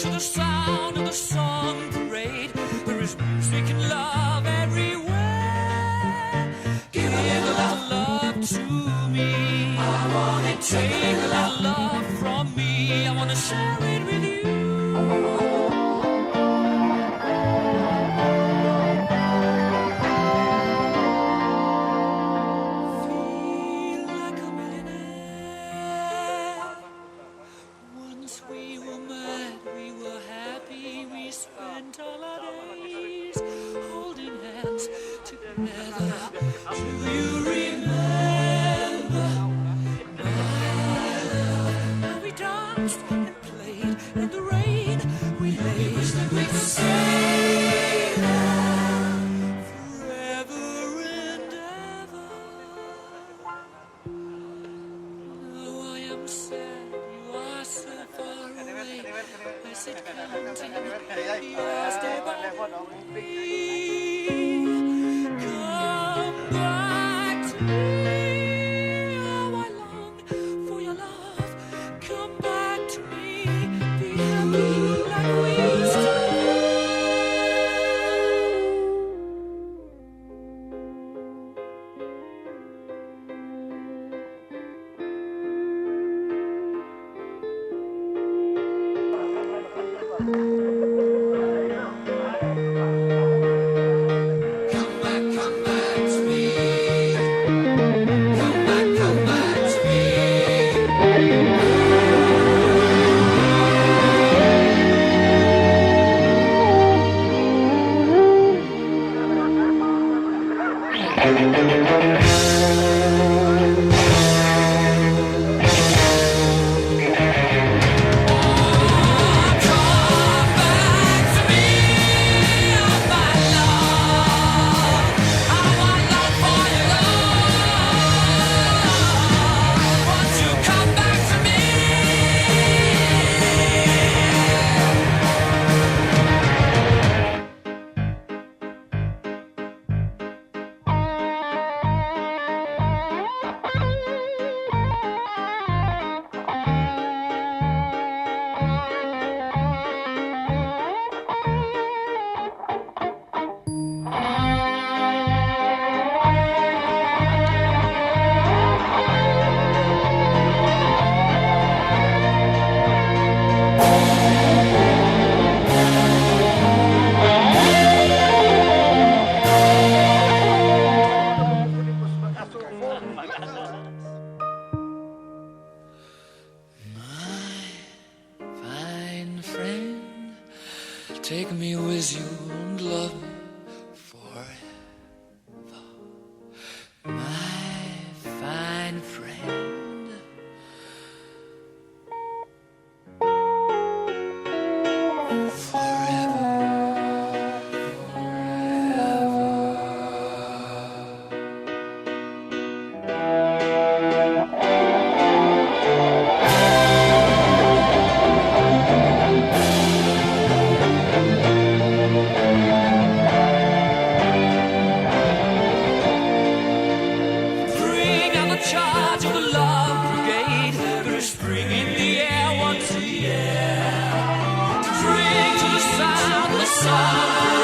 to the sound of the song parade. There is music and love everywhere. Give a little love to me. I want it. Take a little love from me. I want to share it with you. Take me with you and love me forever, my fine friend. Forever, charge of the love brigade. There is spring in the air once a year. To bring to the sound of the sun.